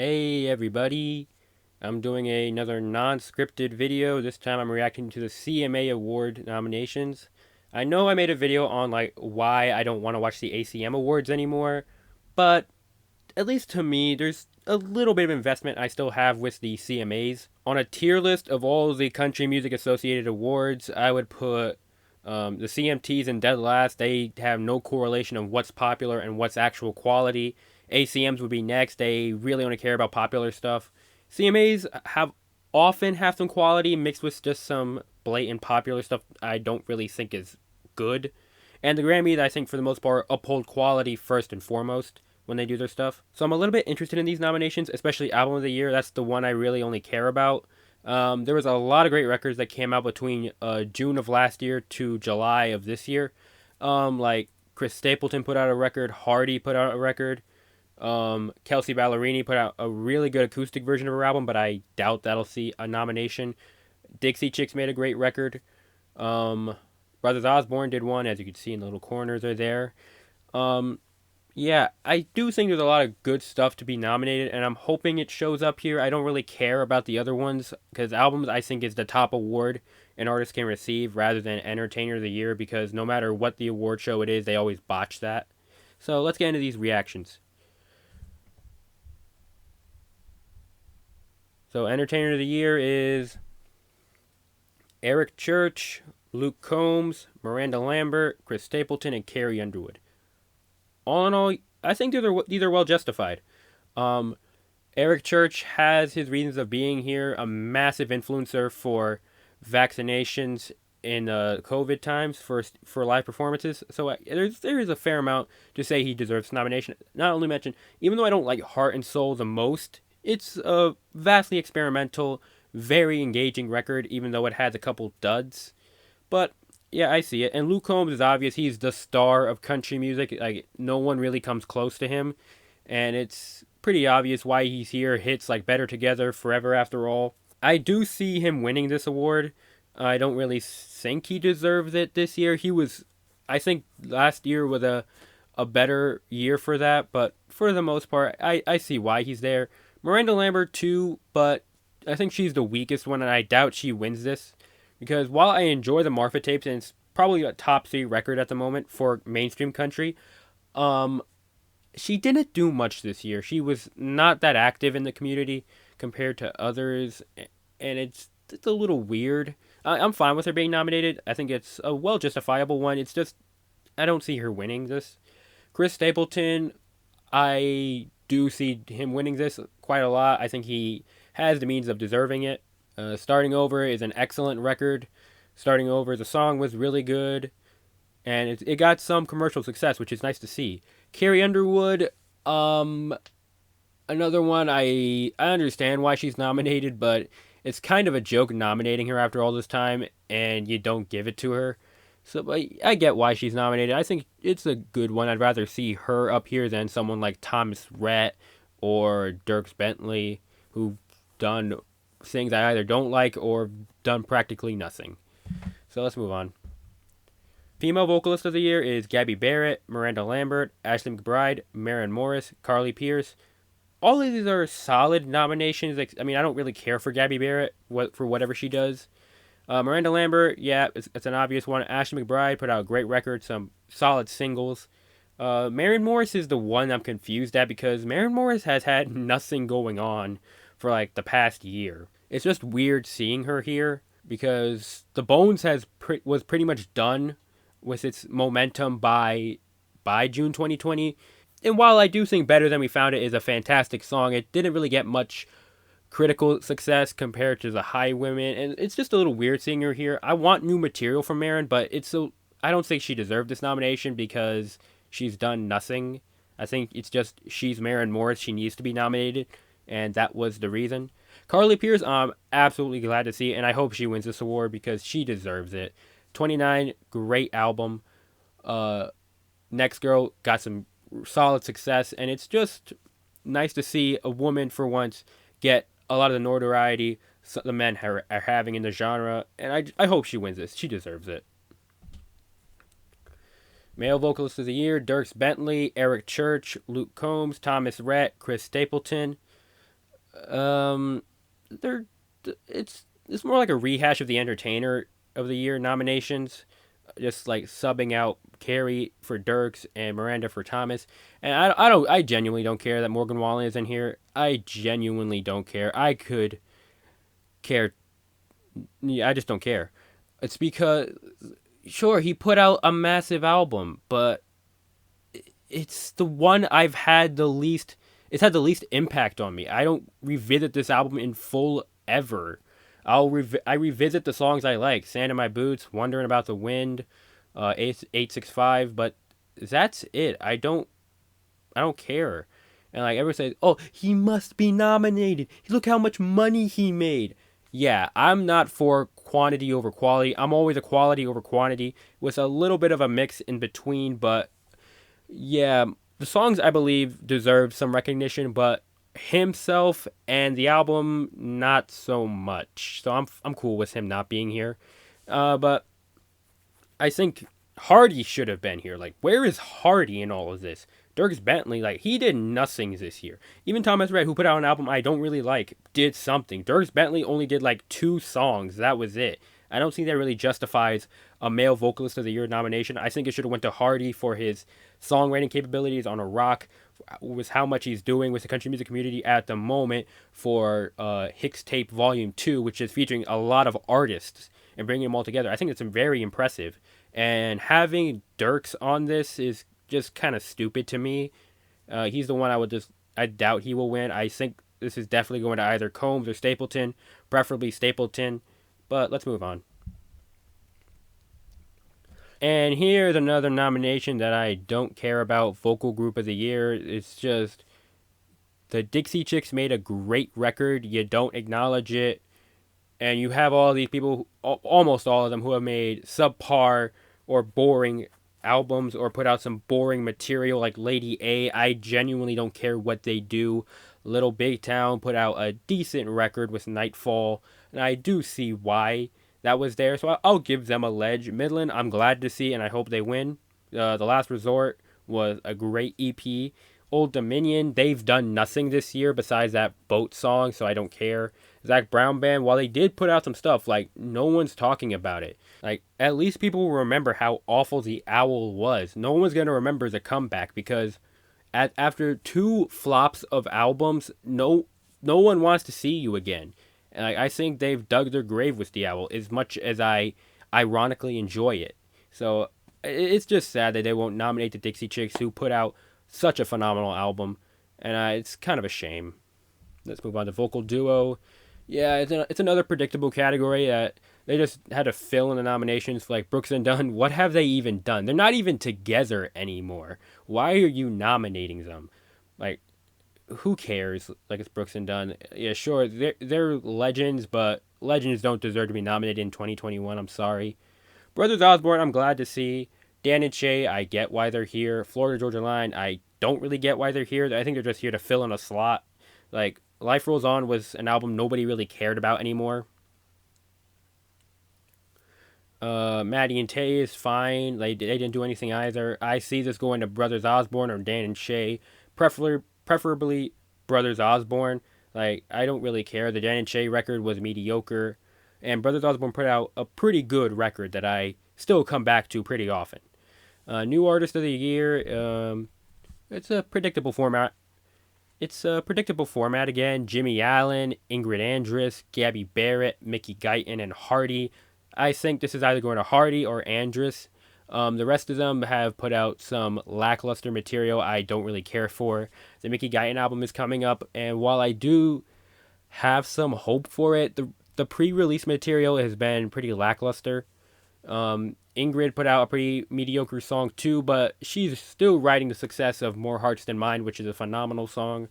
Hey everybody, I'm doing another non-scripted video. This time I'm reacting to the CMA Award nominations. I know I made a video on why I don't want to watch the ACM Awards anymore, but at least to me, there's a little bit of investment I still have with the CMAs. On a tier list of all the Country Music Associated awards, I would put the CMTs in dead last. They have no correlation of what's popular and what's actual quality. ACMs would be next. They really only care about popular stuff. CMAs often have some quality mixed with just some blatant popular stuff I don't really think is good. And the Grammys, I think for the most part, uphold quality first and foremost when they do their stuff. So I'm a little bit interested in these nominations, especially Album of the Year. That's the one I really only care about. There was a lot of great records that came out between June of last year to July of this year. Like Chris Stapleton put out a record, Hardy put out a record, Kelsey Ballerini put out a really good acoustic version of her album, but I doubt that'll see a nomination. Dixie Chicks made a great record. Brothers Osborne did one, as you can see in the little corners are there. Yeah, I do think there's a lot of good stuff to be nominated, and I'm hoping it shows up here. I don't really care about the other ones, because albums, I think, is the top award an artist can receive, rather than Entertainer of the Year, because no matter what the award show it is, they always botch that. So let's get into these reactions. So Entertainer of the Year is Eric Church, Luke Combs, Miranda Lambert, Chris Stapleton, and Carrie Underwood. All in all, I think these are well justified. Eric Church has his reasons of being here, a massive influencer for vaccinations in COVID times for live performances. So there is a fair amount to say he deserves nomination. Not only mention, even though I don't like Heart and Soul the most, it's a vastly experimental, very engaging record, even though it has a couple duds. But yeah, I see it. And Luke Combs is obvious. He's the star of country music. Like, no one really comes close to him. And it's pretty obvious why he's here. Hits like Better Together, Forever After All. I do see him winning this award. I don't really think he deserves it this year. I think last year was a better year for that. But for the most part, I see why he's there. Miranda Lambert too, but I think she's the weakest one, and I doubt she wins this. Because while I enjoy the Marfa tapes, and it's probably a top 3 record at the moment for mainstream country, she didn't do much this year. She was not that active in the community compared to others, and it's a little weird. I'm fine with her being nominated. I think it's a well justifiable one. It's just I don't see her winning this. Chris Stapleton, I do see him winning this quite a lot. I think he has the means of deserving it. Starting Over is an excellent record. Starting Over, the song was really good, and it got some commercial success, which is nice to see. Carrie Underwood, another one. I understand why she's nominated, but it's kind of a joke nominating her after all this time, and you don't give it to her. So but I get why she's nominated. I think it's a good one. I'd rather see her up here than someone like Thomas Rhett or Dierks Bentley, who've done things I either don't like or done practically nothing. So let's move on. Female Vocalist of the Year is Gabby Barrett, Miranda Lambert, Ashley McBryde, Maren Morris, Carly Pearce. All of these are solid nominations. I mean, I don't really care for Gabby Barrett for whatever she does. Miranda Lambert, yeah, it's an obvious one. Ashley McBryde put out a great record, some solid singles. Maren Morris is the one I'm confused at because Maren Morris has had nothing going on for like the past year. It's just weird seeing her here because The Bones was pretty much done with its momentum by June 2020. And while I do think Better Than We Found It is a fantastic song, it didn't really get much critical success compared to the Highwomen, and it's just a little weird seeing her here. I want new material from Maren, but I don't think she deserved this nomination because she's done nothing. I think it's just she's Maren Morris. She needs to be nominated, and that was the reason. Carly Pearce, I'm absolutely glad to see, and I hope she wins this award because she deserves it. 29, great album. Next Girl got some solid success, and it's just nice to see a woman for once get a lot of the notoriety the men are having in the genre, and I hope she wins this. She deserves it. Male Vocalist of the Year, Dierks Bentley, Eric Church, Luke Combs, Thomas Rhett, Chris Stapleton. Um, they're it's more like a rehash of the Entertainer of the Year nominations, just like subbing out Carrie for Dirks and Miranda for Thomas. And I genuinely don't care that Morgan Wallen is in here. I genuinely don't care. I could care. Yeah, I just don't care. It's because sure he put out a massive album, but it's the one I've had the least. It's had the least impact on me. I don't revisit this album in full ever. I revisit the songs I like: "Sand in My Boots," "Wondering About the Wind," 865. But that's it. I don't care. And like everyone says, oh, he must be nominated. Look how much money he made. Yeah, I'm not for quantity over quality. I'm always a quality over quantity with a little bit of a mix in between. But yeah, the songs I believe deserve some recognition, but himself and the album not so much. So I'm cool with him not being here. But I think Hardy should have been here. Like, where is Hardy in all of this? Dierks Bentley, like, he did nothing this year. Even Thomas Rhett, who put out an album I don't really like, did something. Dierks Bentley only did like 2 songs. That was it. I don't think that really justifies a male vocalist of the year nomination. I think it should have went to Hardy for his songwriting capabilities on a rock, with how much he's doing with the country music community at the moment for Hicks Tape Volume 2, which is featuring a lot of artists and bringing them all together. I think it's very impressive. And having Dirks on this is just kind of stupid to me. He's the one I doubt he will win. I think this is definitely going to either Combs or Stapleton, preferably Stapleton. But let's move on. And here's another nomination that I don't care about, Vocal Group of the Year. It's just the Dixie Chicks made a great record. You don't acknowledge it. And you have all these people, almost all of them, who have made subpar or boring albums or put out some boring material like Lady A. I genuinely don't care what they do. Little Big Town put out a decent record with Nightfall, and I do see why that was there, so I'll give them a ledge. Midland, I'm glad to see, and I hope they win. The Last Resort was a great EP. Old Dominion, they've done nothing this year besides that boat song, so I don't care. Zach Brown Band, while they did put out some stuff, like, no one's talking about it. Like, at least people will remember how awful The Owl was. No one's going to remember the comeback because after 2 flops of albums, no one wants to see you again. And I think they've dug their grave with The Owl as much as I ironically enjoy it. So it's just sad that they won't nominate the Dixie Chicks, who put out such a phenomenal album. And it's kind of a shame. Let's move on to Vocal Duo. Yeah, it's another predictable category that they just had to fill in the nominations for, like, Brooks and Dunn. What have they even done? They're not even together anymore. Why are you nominating them? Like, who cares? Like, it's Brooks and Dunn. Yeah, sure, they're legends, but legends don't deserve to be nominated in 2021. I'm sorry. Brothers Osborne, I'm glad to see. Dan and Shay, I get why they're here. Florida Georgia Line, I don't really get why they're here. I think they're just here to fill in a slot. Like, Life Rolls On was an album nobody really cared about anymore. Maddie and Tay is fine. They didn't do anything either. I see this going to Brothers Osborne or Dan and Shay. Preferably Brothers Osborne. Like, I don't really care. The Dan and Shay record was mediocre. And Brothers Osborne put out a pretty good record that I still come back to pretty often. New Artist of the Year. It's a predictable format. Again. Jimmy Allen, Ingrid Andress, Gabby Barrett, Mickey Guyton, and Hardy. I think this is either going to Hardy or Andress. The rest of them have put out some lackluster material I don't really care for. The Mickey Guyton album is coming up, and while I do have some hope for it, the pre-release material has been pretty lackluster. Ingrid put out a pretty mediocre song too, but she's still riding the success of More Hearts Than Mine, which is a phenomenal song.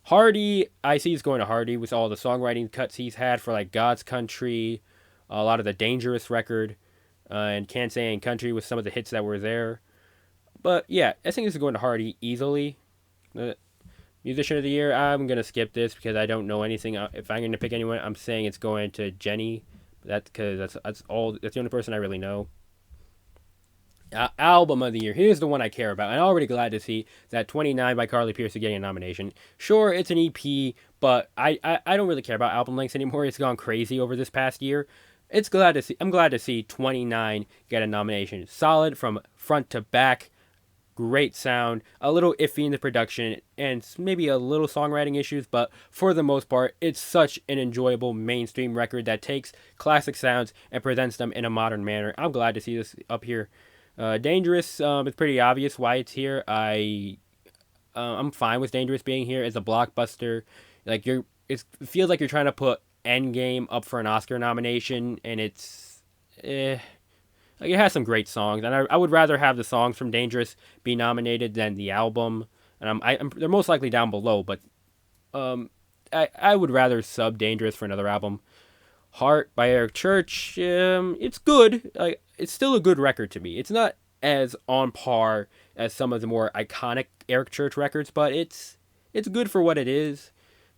Hardy, I see he's going to Hardy with all the songwriting cuts he's had for, like, God's Country, a lot of the Dangerous record, and Can't Say Ain't Country with some of the hits that were there. But yeah, I think this is going to Hardy easily. Musician of the Year, I'm going to skip this because I don't know anything. If I'm going to pick anyone, I'm saying it's going to Jenny. That's because that's the only person I really know. Album of the year. Here's the one I care about. I'm already glad to see that 29 by Carly Pearce is getting a nomination. Sure, it's an EP, but I don't really care about album lengths anymore. It's gone crazy over this past year. I'm glad to see 29 get a nomination. Solid from front to back. Great sound, a little iffy in the production, and maybe a little songwriting issues, but for the most part, it's such an enjoyable mainstream record that takes classic sounds and presents them in a modern manner. I'm glad to see this up here. Dangerous, it's pretty obvious why it's here. I'm fine with Dangerous being here. It's a blockbuster. Like it feels like you're trying to put Endgame up for an Oscar nomination, and it's like it has some great songs, and I would rather have the songs from Dangerous be nominated than the album. And they're most likely down below, but I would rather sub Dangerous for another album. Heart by Eric Church, it's good. It's still a good record to me. It's not as on par as some of the more iconic Eric Church records, but it's good for what it is,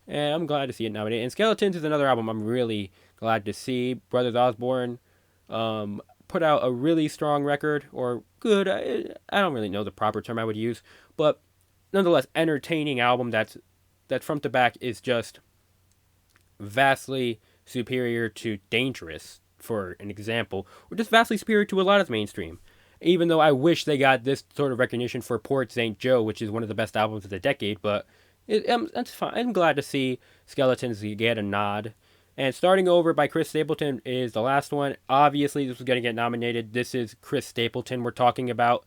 and I'm glad to see it nominated. And Skeletons is another album I'm really glad to see. Brothers Osborne put out a really strong record, or good. I don't really know the proper term I would use, but nonetheless, entertaining album that front to back is just vastly superior to Dangerous, for an example, or just vastly superior to a lot of mainstream. Even though I wish they got this sort of recognition for Port St. Joe, which is one of the best albums of the decade, but that's fine. I'm glad to see Skeletons get a nod. And Starting Over by Chris Stapleton is the last one. Obviously, this was going to get nominated. This is Chris Stapleton we're talking about.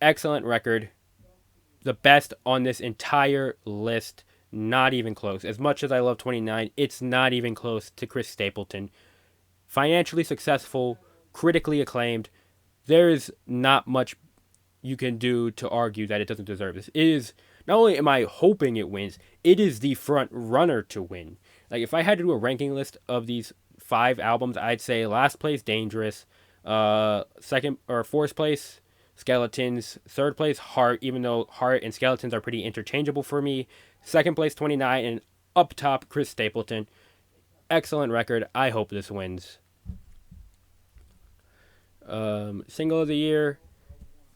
Excellent record. The best on this entire list. Not even close. As much as I love 29, it's not even close to Chris Stapleton. Financially successful, critically acclaimed. There's not much you can do to argue that it doesn't deserve this. It is, not only am I hoping it wins, it is the front runner to win. Like, if I had to do a ranking list of these 5 albums, I'd say last place, Dangerous. Second or fourth place, Skeletons. Third place, Heart, even though Heart and Skeletons are pretty interchangeable for me. Second place, 29, and up top, Chris Stapleton. Excellent record. I hope this wins. Single of the year,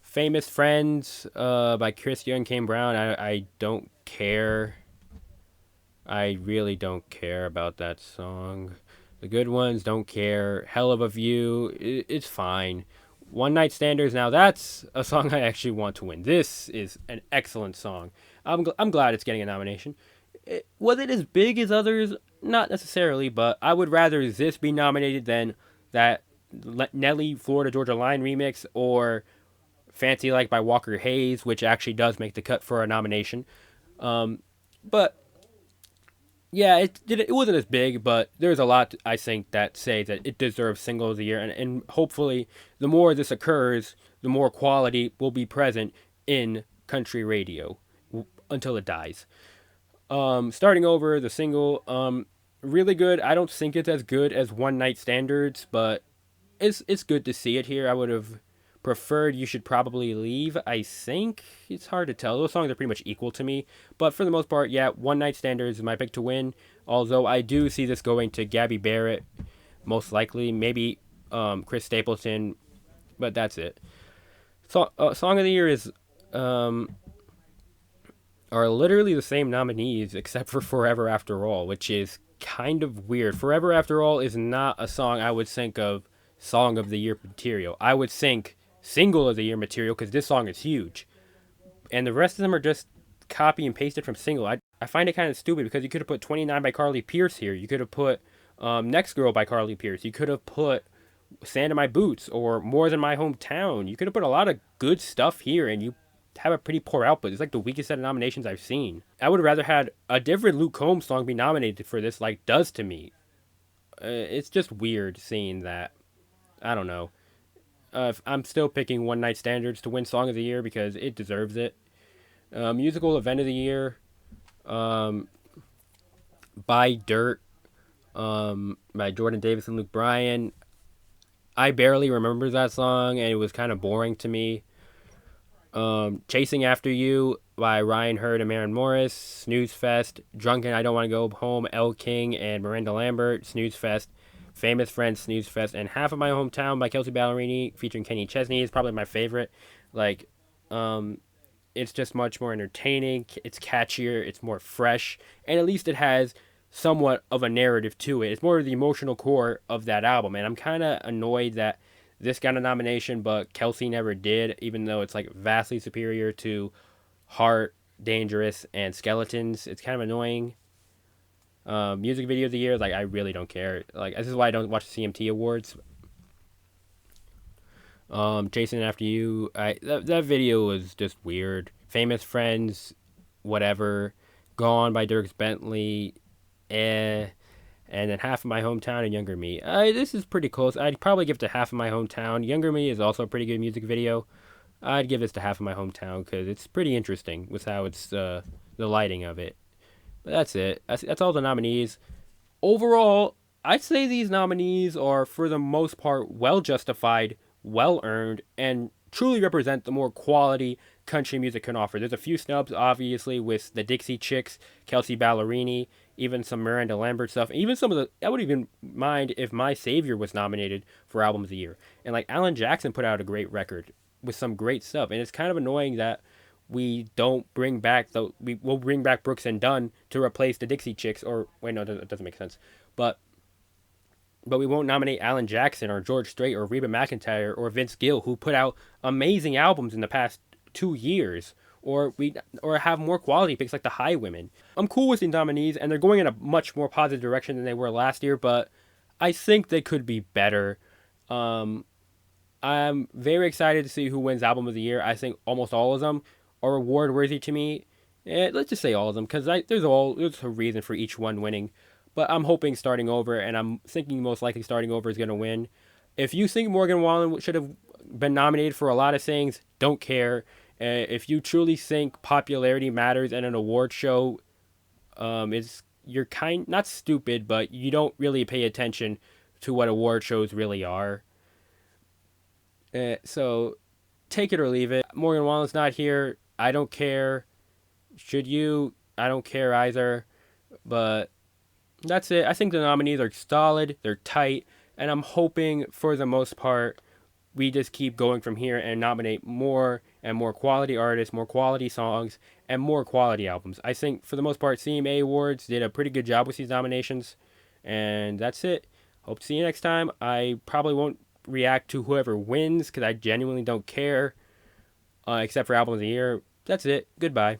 Famous Friends by Chris Young, Kane Brown. I don't care. I really don't care about that song. The Good Ones, don't care. Hell of a View, it's fine. One Night Standers, now that's a song I actually want to win. This is an excellent song. I'm glad it's getting a nomination. Was it as big as others? Not necessarily, but I would rather this be nominated than that Nelly Florida Georgia Line remix or Fancy Like by Walker Hayes, which actually does make the cut for a nomination. But yeah, it wasn't as big, but there's a lot I think that say that it deserves Single of the Year, and hopefully the more this occurs, the more quality will be present in country radio until it dies. Starting Over, the single, really good. I don't think it's as good as One Night Standards, but it's good to see it here. I would have preferred You Should Probably Leave. I think it's hard to tell. Those songs are pretty much equal to me, but for the most part, yeah, One Night Standards is my pick to win. Although I do see this going to Gabby Barrett, most likely, maybe Chris Stapleton, but that's it. Song of the Year is are literally the same nominees except for Forever After All, which is kind of weird. Forever After All is not a song I would think of Song of the Year material. I would think Single of the Year material because this song is huge. And the rest of them are just copy and pasted from Single. I find it kind of stupid because you could have put 29 by Carly Pearce here. You could have put Next Girl by Carly Pearce. You could have put Sand in My Boots or More Than My Hometown. You could have put a lot of good stuff here, and you have a pretty poor output. It's like the weakest set of nominations I've seen. I would have rather had a different Luke Combs song be nominated for this, like Does to Me. It's just weird seeing that. I don't know. I'm still picking One Night Standards to win Song of the Year because it deserves it. Musical Event of the Year, By Dirt, by Jordan Davis and Luke Bryan. I barely remember that song, and it was kind of boring to me. Chasing After You by Ryan Hurd and Maren Morris, Snooze Fest. Drunken I Don't Want to Go Home, Elle King and Miranda Lambert, Snooze Fest. Famous Friends, Snooze Fest, and Half of My Hometown by Kelsey Ballerini featuring Kenny Chesney is probably my favorite. Like, it's just much more entertaining. It's catchier. It's more fresh, and at least it has somewhat of a narrative to it. It's more of the emotional core of that album, and I'm kind of annoyed that this got a nomination, but Kelsey never did, even though it's like vastly superior to Heart, Dangerous, and Skeletons. It's kind of annoying. Music video of the year, like, I really don't care. Like, this is why I don't watch the CMT Awards. Jason After You, that video was just weird. Famous Friends, whatever. Gone by Dierks Bentley, and then Half of My Hometown and Younger Me. This is pretty close. I'd probably give it to Half of My Hometown. Younger Me is also a pretty good music video. I'd give this to Half of My Hometown because it's pretty interesting with how it's the lighting of it. But that's it. That's all the nominees. Overall, I'd say these nominees are, for the most part, well justified, well earned, and truly represent the more quality country music can offer. There's a few snubs, obviously, with the Dixie Chicks, Kelsey Ballerini, even some Miranda Lambert stuff, even some of the. I wouldn't even mind if My Savior was nominated for Album of the Year. And like Alan Jackson put out a great record with some great stuff, and it's kind of annoying that we don't bring back we'll bring back Brooks and Dunn to replace the Dixie Chicks, or wait, no, it doesn't make sense. But we won't nominate Alan Jackson or George Strait or Reba McEntire or Vince Gill, who put out amazing albums in the past 2 years, or have more quality picks like the Highwomen. I'm cool with the nominees, and they're going in a much more positive direction than they were last year, but I think they could be better. I'm very excited to see who wins Album of the Year. I think almost all of them are award worthy to me. Let's just say all of them, because there's a reason for each one winning. But I'm hoping Starting Over, and I'm thinking most likely Starting Over is going to win. If you think Morgan Wallen should have been nominated for a lot of things, don't care. If you truly think popularity matters in an award show, you're not stupid, but you don't really pay attention to what award shows really are. So take it or leave it. Morgan Wallen's not here. I don't care. Should you? I don't care either. But that's it. I think the nominees are solid. They're tight. And I'm hoping, for the most part, we just keep going from here and nominate more and more quality artists, more quality songs, and more quality albums. I think, for the most part, CMA Awards did a pretty good job with these nominations. And that's it. Hope to see you next time. I probably won't react to whoever wins because I genuinely don't care, except for Album of the Year. That's it. Goodbye.